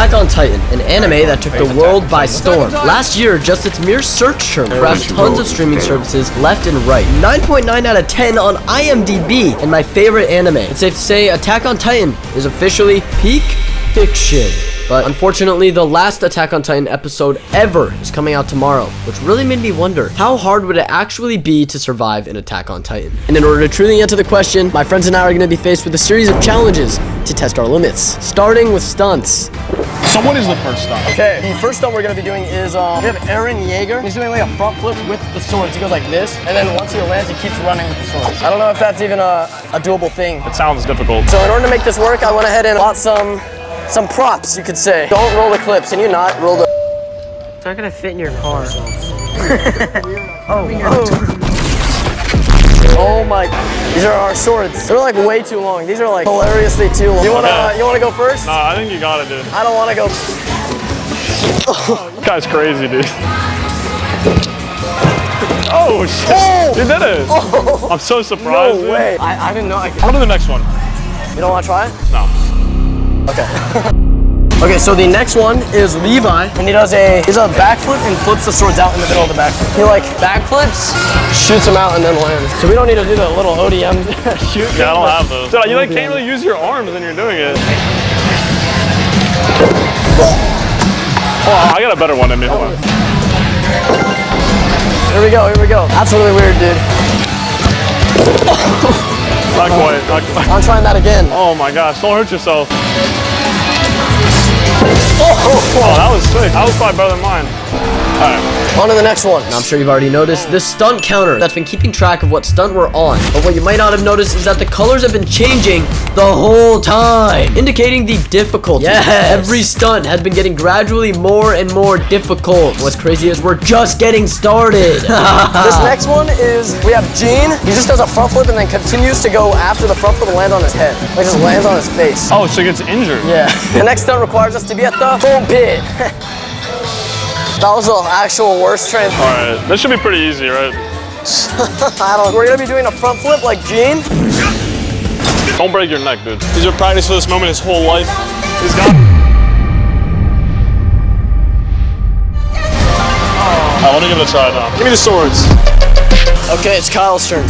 Attack on Titan, an anime that took the world by storm. Last year, just its mere search term grabbed tons of streaming services left and right. 9.9 out of 10 on IMDb, and my favorite anime. It's safe to say Attack on Titan is officially peak fiction. But unfortunately, the last Attack on Titan episode ever is coming out tomorrow, which really made me wonder, how hard would it actually be to survive in Attack on Titan? And in order to truly answer the question, my friends and I are going to be faced with a series of challenges to test our limits, starting with stunts. So what is the first stunt? Okay, the first stunt we're going to be doing is, we have Eren Yeager. He's doing like a front flip with the swords. He goes like this, and then once he lands, he keeps running with the swords. I don't know if that's even a doable thing. It sounds difficult. So in order to make this work, I went ahead and bought some props, you could say. Don't roll the clips. Can you not roll the... It's not gonna fit in your car. Oh my, these are our swords. They're like way too long. These are like hilariously too long. You wanna go first? Nah, I think you got it, dude. I don't wanna go. This guy's crazy, dude. Oh shit, you did it. Oh. I'm so surprised. No way. I didn't know I could. On to the next one. You don't wanna try it? No. Okay. Okay, so the next one is Levi, and he does a backflip and flips the swords out in the middle of the backflip. He like backflips, shoots them out, and then lands. So we don't need to do the little ODM shoot. Yeah, I don't have those. Dude, you like can't really use your arms when you're doing it. Oh, I got a better one than me. Hold on. Here we go. Here we go. That's really weird, dude. Not quite. Not quite. I'm trying that again. Oh my gosh! Don't hurt yourself. Oh, that was sick. That was probably better than mine. All right. On to the next one. Now, I'm sure you've already noticed this stunt counter that's been keeping track of what stunt we're on. But what you might not have noticed is that the colors have been changing the whole time, indicating the difficulty. Yes. Every stunt has been getting gradually more and more difficult. What's crazy is we're just getting started. This next one is, we have Gene. He just does a front flip and then continues to go after the front flip and land on his head. Like just lands on his face. Oh, so he gets injured. Yeah. The next stunt requires us to be at the full pit. That was the actual worst trend. All right, this should be pretty easy, right? We're gonna be doing a front flip like Gene. Don't break your neck, dude. He's been practicing for this moment his whole life. He's got. I want to give it a try now. Give me the swords. Okay, it's Kyle's turn.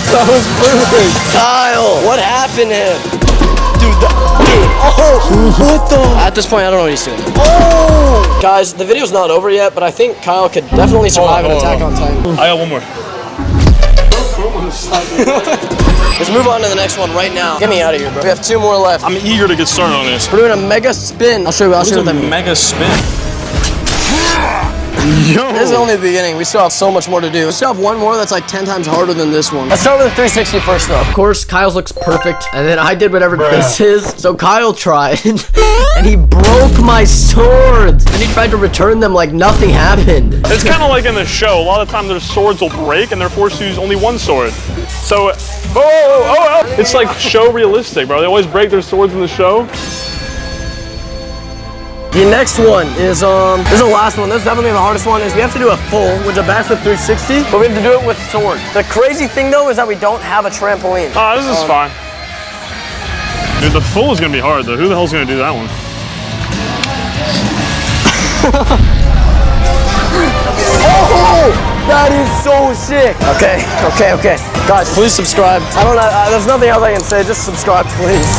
That was perfect. Kyle, what happened to him? Dude, what the? At this point, I don't know what he's doing. Oh! Guys, the video's not over yet, but I think Kyle could definitely survive an Attack on Titan. I got one more. Let's move on to the next one right now. Get me out of here, bro. We have 2 more left. I'm eager to get started on this. We're doing a mega spin. I'll show you what that means. Mega spin. Yo. This is only the beginning. We still have so much more to do. We still have one more that's like 10 times harder than this one. Let's start with the 360 first, though. Of course, Kyle's looks perfect, and then I did whatever this is. So Kyle tried, and he broke my swords. And he tried to return them like nothing happened. It's kind of like in the show. A lot of times their swords will break, and they're forced to use only one sword. So, it's like show realistic, bro. They always break their swords in the show. The next one is, this is the last one. This is definitely the hardest one, is we have to do a full, which is a backflip 360, but we have to do it with swords. The crazy thing, though, is that we don't have a trampoline. Oh, this is fine. Dude, the full is gonna be hard, though. Who the hell's gonna do that one? Oh, that is so sick. Okay. Guys, please subscribe. I don't know, there's nothing else I can say. Just subscribe, please.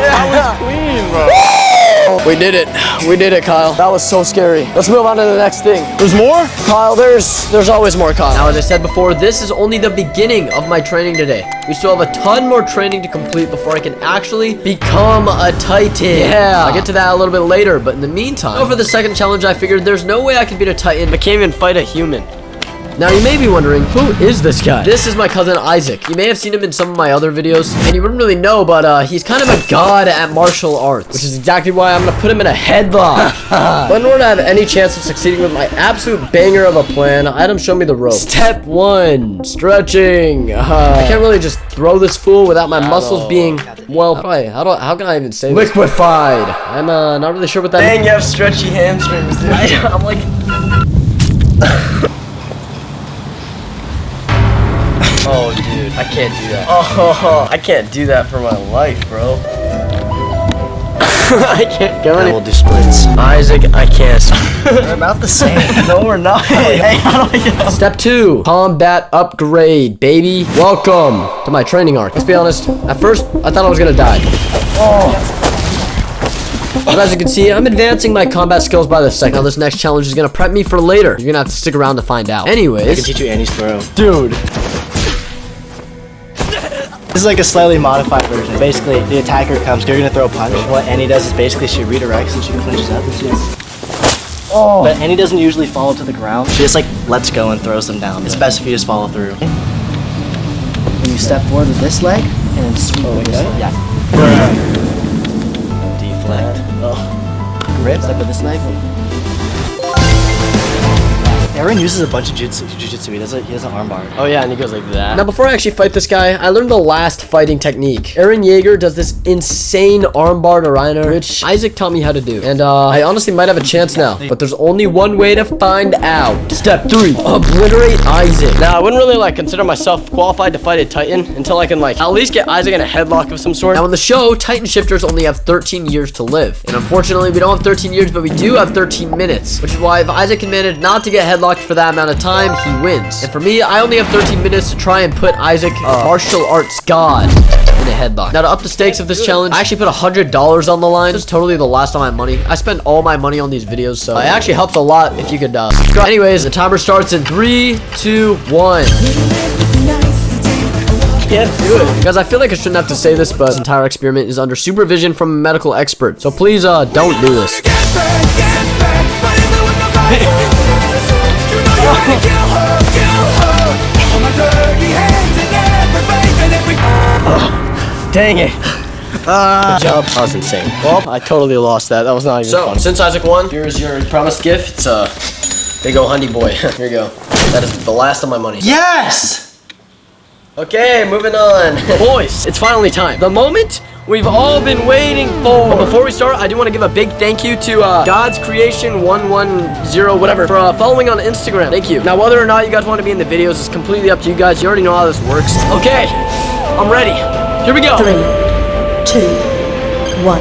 That was clean, bro. We did it. We did it, Kyle. That was so scary. Let's move on to the next thing. There's more? Kyle, there's always more, Kyle. Now, as I said before, this is only the beginning of my training today. We still have a ton more training to complete before I can actually become a Titan. Yeah. I'll get to that a little bit later, but in the meantime, for the second challenge, I figured there's no way I can beat a Titan. I can't even fight a human. Now, you may be wondering, who is this guy? This is my cousin Isaac. You may have seen him in some of my other videos, and you wouldn't really know, but he's kind of a god at martial arts, which is exactly why I'm gonna put him in a headlock. But in order to have any chance of succeeding with my absolute banger of a plan, I had him show me the rope. Step 1, stretching. I can't really just throw this fool without my muscles being, well, probably, how can I even say this? Liquefied. I'm not really sure what that means. Dang, you have stretchy hamstrings, dude. I'm like... Oh, dude, I can't do that. Oh, I can't do that for my life, bro. I can't go anywhere. We'll do splits. Isaac, I can't. We're about the same. No, we're not. Hey, how do I get up? Step 2, combat upgrade, baby. Welcome to my training arc. Let's be honest, at first, I thought I was gonna die. But as you can see, I'm advancing my combat skills by the second. Now this next challenge is gonna prep me for later. You're gonna have to stick around to find out. Anyways. I can teach you Annie's throw. Dude. This is like a slightly modified version. Basically, the attacker comes, you're gonna throw a punch. What Annie does is basically she redirects and she clinches up and she just... Oh. But Annie doesn't usually fall to the ground. She just like lets go and throws them down. It's best if you just follow through. When you step forward with this leg and then sweep with this leg. Yeah. Deflect. Oh. Grip. Step with this leg. Aaron uses a bunch of jujitsu. He has an armbar. Oh yeah, and he goes like that. Now before I actually fight this guy, I learned the last fighting technique. Aaron Yeager does this insane armbar to Reiner, which Isaac taught me how to do. And I honestly might have a chance now, but there's only one way to find out. Step 3, obliterate Isaac. Now I wouldn't really like consider myself qualified to fight a Titan until I can like at least get Isaac in a headlock of some sort. Now in the show, Titan shifters only have 13 years to live. And unfortunately, we don't have 13 years, but we do have 13 minutes, which is why if Isaac can manage not to get headlocked for that amount of time, he wins. And for me, I only have 13 minutes to try and put Isaac, martial arts god, in a headlock. Now to up the stakes of this challenge, I actually put $100 on the line. This is totally the last of my money. I spend all my money on these videos, so it actually helps a lot if you could subscribe. Anyways, the timer starts in 3, 2, 1. Can't do it. Guys, I feel like I shouldn't have to say this, but this entire experiment is under supervision from a medical expert. So please, don't do this. Dang it. Good job. That was insane. Well, I totally lost that. That was not even fun. Since Isaac won, here's your promised gift. It's a big ol' hundy boy. Here you go. That is the last of my money. Yes! Okay, moving on. Boys, it's finally time. The moment we've all been waiting for. But before we start, I do want to give a big thank you to God's Creation 110 whatever for following on Instagram. Thank you. Now, whether or not you guys want to be in the videos is completely up to you guys. You already know how this works. Okay, I'm ready. Here we go. 3, 2, 1.